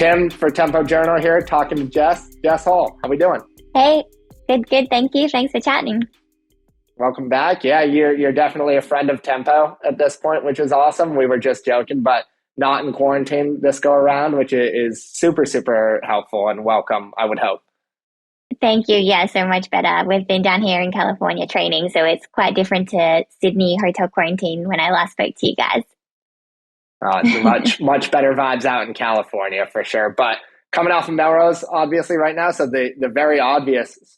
Tim for Tempo Journal here, talking to Jess Hall. How we doing? Hey, good. Thank you. Thanks for chatting. Welcome back. Yeah, you're definitely a friend of Tempo at this point, which is awesome. We were just joking, but not in quarantine this go around, which is super, super helpful and welcome, I would hope. Thank you. Yeah, so much better. We've been down here in California training, so it's quite different to Sydney hotel quarantine when I last spoke to you guys. Much better vibes out in California for sure. But coming off of Melrose, obviously, right now, so the very obvious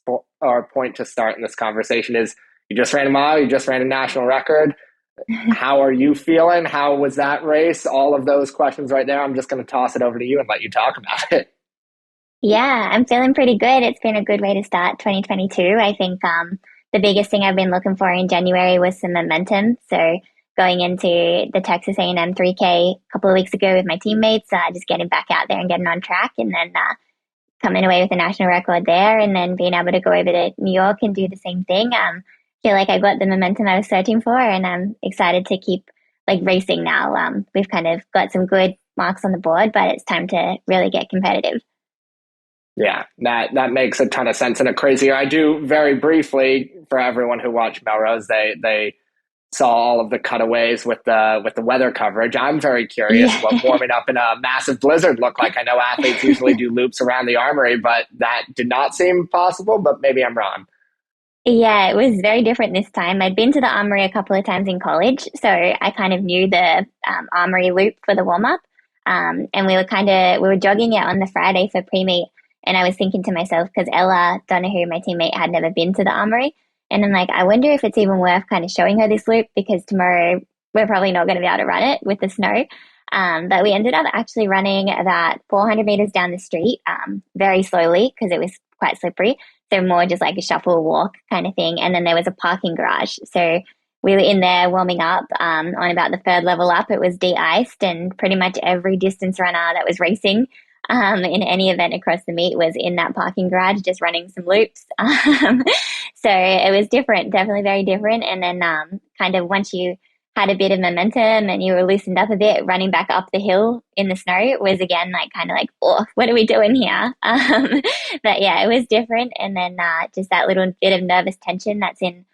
point to start in this conversation is you just ran a mile, you just ran a national record. How are you feeling? How was that race? All of those questions right there. I'm just going to toss it over to you and let you talk about it. Yeah, I'm feeling pretty good. It's been a good way to start 2022. I think the biggest thing I've been looking for in January was some momentum. So going into the Texas A&M 3K a couple of weeks ago with my teammates, just getting back out there and getting on track, and then coming away with a national record there, and then being able to go over to New York and do the same thing. Feel like I got the momentum I was searching for, and I'm excited to keep racing now. We've kind of got some good marks on the board, but it's time to really get competitive. Yeah, that makes a ton of sense and a crazy year. I do very briefly for everyone who watched Melrose, they saw all of the cutaways with the weather coverage. I'm very curious what warming up in a massive blizzard looked like. I know athletes usually do loops around the Armory, but that did not seem possible, but maybe I'm wrong. Yeah, it was very different this time. I'd been to the Armory a couple of times in college, so I kind of knew the Armory loop for the warm up. And we were jogging out on the Friday for pre-meet, and I was thinking to myself, because Ella Donahue, my teammate, had never been to the Armory, and I'm like, I wonder if it's even worth kind of showing her this loop, because tomorrow we're probably not going to be able to run it with the snow. But we ended up actually running about 400 meters down the street, very slowly because it was quite slippery. So more just like a shuffle walk kind of thing. And then there was a parking garage. So we were in there warming up on about the third level up. It was de-iced, and pretty much every distance runner that was racing in any event across the meet was in that parking garage just running some loops. So it was different, definitely very different. And then kind of once you had a bit of momentum and you were loosened up a bit, running back up the hill in the snow, it was again kind of like, oh, what are we doing here? But yeah, it was different. And then just that little bit of nervous tension that's in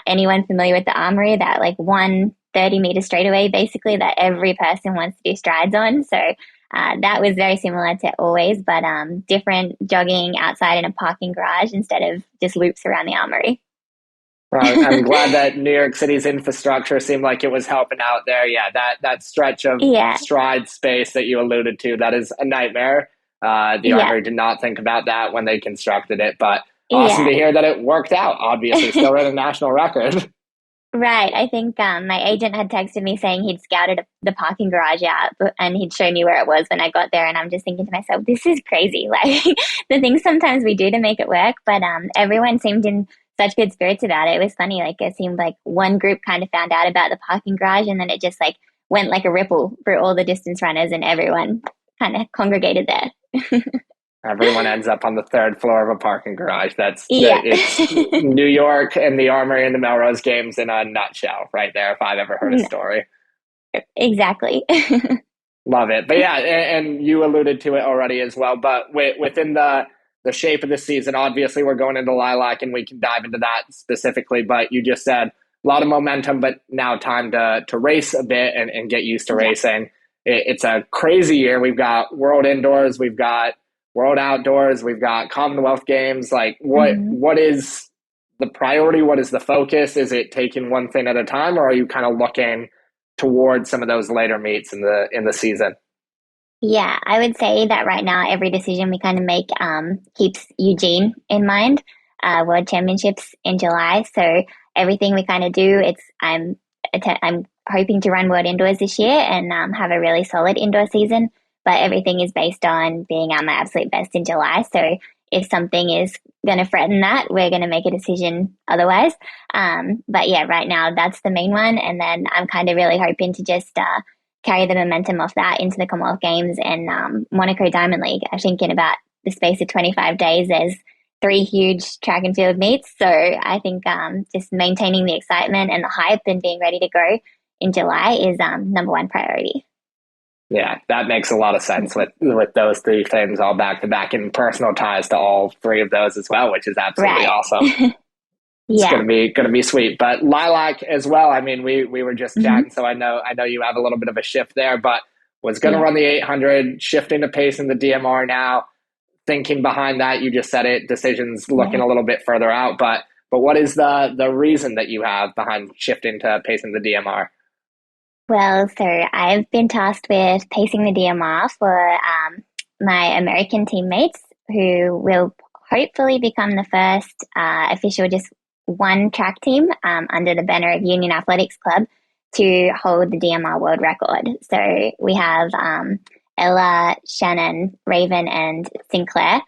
anyone familiar with the Armory, that one 30-meter straightaway basically that every person wants to do strides on. So that was very similar to always, but different, jogging outside in a parking garage instead of just loops around the Armory. I'm glad that New York City's infrastructure seemed like it was helping out there. Yeah, that stretch of stride space that you alluded to, that is a nightmare. The Armory did not think about that when they constructed it, but awesome to hear that it worked out. Obviously, still ran a national record. Right. I think my agent had texted me saying he'd scouted the parking garage out and he'd show me where it was when I got there. And I'm just thinking to myself, this is crazy. The things sometimes we do to make it work, but everyone seemed in such good spirits about it. It was funny. It seemed like one group kind of found out about the parking garage, and then it just went like a ripple through all the distance runners, and everyone kind of congregated there. Everyone ends up on the third floor of a parking garage. It's New York and the Armory and the Melrose Games in a nutshell right there, if I've ever heard a story. Exactly. Love it. But yeah, and you alluded to it already as well, but within the shape of the season, obviously we're going into Lilac and we can dive into that specifically, but you just said a lot of momentum, but now time to race a bit and get used to racing. It's a crazy year. We've got World Indoors, we've got World Outdoors, we've got Commonwealth Games. What is the priority? What is the focus? Is it taking one thing at a time, or are you kind of looking towards some of those later meets in the season? Yeah, I would say that right now every decision we kind of make keeps Eugene in mind, World Championships in July. So everything we kind of do, I'm hoping to run World Indoors this year and have a really solid indoor season. But everything is based on being at my absolute best in July. So if something is going to threaten that, we're going to make a decision otherwise. But yeah, right now that's the main one. And then I'm kind of really hoping to just carry the momentum off that into the Commonwealth Games and Monaco Diamond League. I think in about the space of 25 days, there's 3 huge track and field meets. So I think just maintaining the excitement and the hype and being ready to go in July is number one priority. Yeah, that makes a lot of sense with those three things all back to back, and personal ties to all three of those as well, which is absolutely Right. awesome. It's Yeah. gonna be sweet. But Lilac as well. I mean, we were just Hmm. chatting, so I know you have a little bit of a shift there, but was gonna Yeah. run the 800, shifting to pace in the DMR now. Thinking behind that, you just said it. Decisions looking Yeah. a little bit further out, but what is the reason that you have behind shifting to pace in the DMR? Well, so I've been tasked with pacing the DMR for my American teammates who will hopefully become the first official just one track team under the banner of Union Athletics Club to hold the DMR world record. So we have Ella, Shannon, Raven, and Sinclair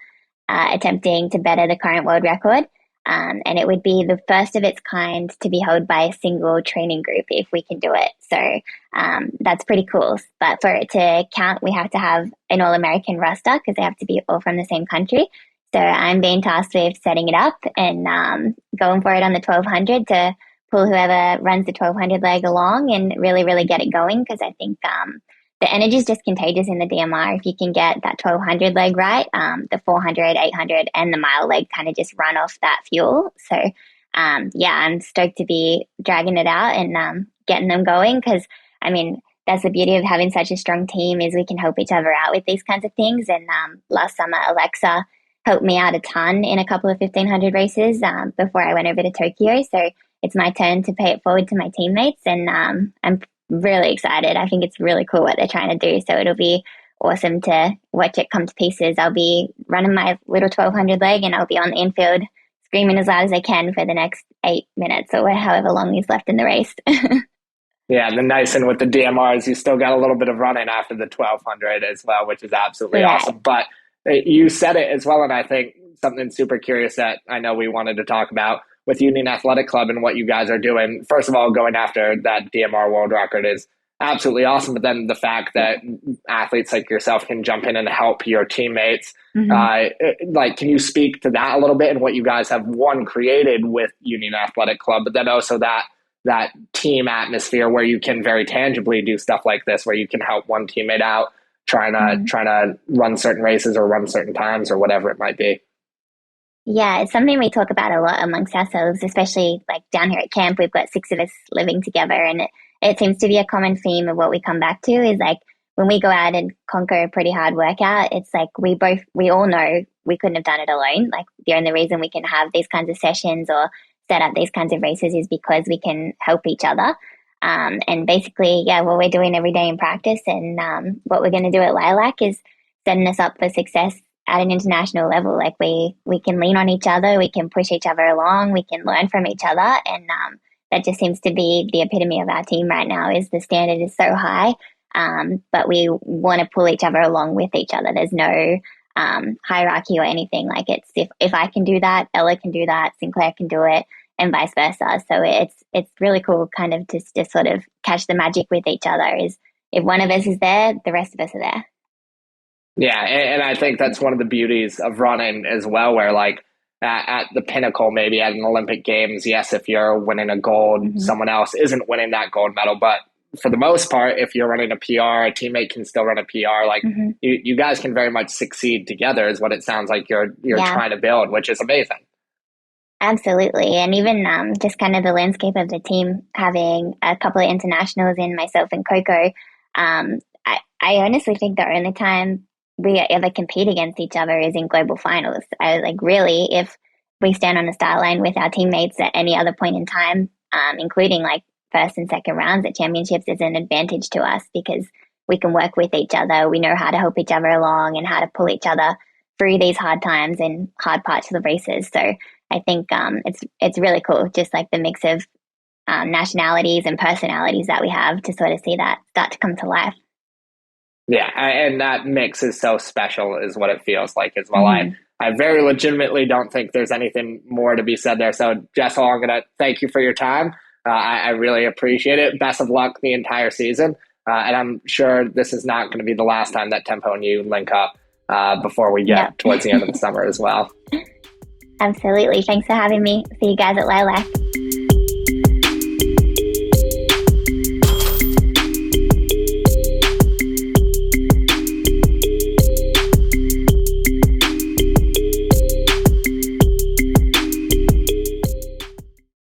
attempting to better the current world record. And it would be the first of its kind to be held by a single training group if we can do it. So that's pretty cool. But for it to count, we have to have an All American roster because they have to be all from the same country. So I'm being tasked with setting it up and going for it on the 1200 to pull whoever runs the 1200 leg along and really, really get it going because I think the energy is just contagious in the DMR. If you can get that 1200 leg right, the 400, 800, and the mile leg kind of just run off that fuel. So, yeah, I'm stoked to be dragging it out and getting them going because, I mean, that's the beauty of having such a strong team is we can help each other out with these kinds of things. And last summer, Alexa helped me out a ton in a couple of 1500 races before I went over to Tokyo. So it's my turn to pay it forward to my teammates. And I'm really excited. I think it's really cool what they're trying to do. So it'll be awesome to watch it come to pieces. I'll be running my little 1200 leg and I'll be on the infield screaming as loud as I can for the next 8 minutes or however long is left in the race. Yeah, and the nice thing with the DMR is you still got a little bit of running after the 1200 as well, which is absolutely Right. awesome. But you said it as well, and I think something super curious that I know we wanted to talk about with Union Athletic Club and what you guys are doing. First of all, going after that DMR world record is absolutely awesome. But then the fact that athletes like yourself can jump in and help your teammates, Mm-hmm. like, can you speak to that a little bit and what you guys have created with Union Athletic Club, but then also that team atmosphere where you can very tangibly do stuff like this, where you can help one teammate out trying to run certain races or run certain times or whatever it might be. Yeah, it's something we talk about a lot amongst ourselves, especially like down here at camp. We've got 6 of us living together, and it seems to be a common theme of what we come back to is like when we go out and conquer a pretty hard workout, it's like we all know we couldn't have done it alone. Like the only reason we can have these kinds of sessions or set up these kinds of races is because we can help each other. And basically, yeah, what we're doing every day in practice and what we're going to do at Lilac is setting us up for success at an international level. Like we can lean on each other, we can push each other along, we can learn from each other, and that just seems to be the epitome of our team right now. Is the standard is so high, but we want to pull each other along with each other. There's no hierarchy or anything. Like it's if I can do that, Ella can do that, Sinclair can do it, and vice versa. So it's really cool, kind of just sort of catch the magic with each other. Is if one of us is there, the rest of us are there. Yeah, and I think that's one of the beauties of running as well, where like at the pinnacle, maybe at an Olympic Games, yes, if you're winning a gold, Mm-hmm. someone else isn't winning that gold medal. But for the most part, if you're running a PR, a teammate can still run a PR. Like Mm-hmm. you guys can very much succeed together, is what it sounds like you're Yeah. trying to build, which is amazing. Absolutely. And even just kind of the landscape of the team, having a couple of internationals in myself and Coco, I honestly think the only time we ever compete against each other is in global finals. I like really, if we stand on the start line with our teammates at any other point in time, including like first and second rounds at championships, is an advantage to us because we can work with each other. We know how to help each other along and how to pull each other through these hard times and hard parts of the races. So I think it's really cool, just like the mix of nationalities and personalities that we have to sort of see that start to come to life. Yeah, and that mix is so special, is what it feels like as well. Mm-hmm. I very legitimately don't think there's anything more to be said there. So, Jessel, I'm going to thank you for your time. I really appreciate it. Best of luck the entire season. And I'm sure this is not going to be the last time that Tempo and you link up before we get towards the end of the summer as well. Absolutely. Thanks for having me. See you guys at Lilac.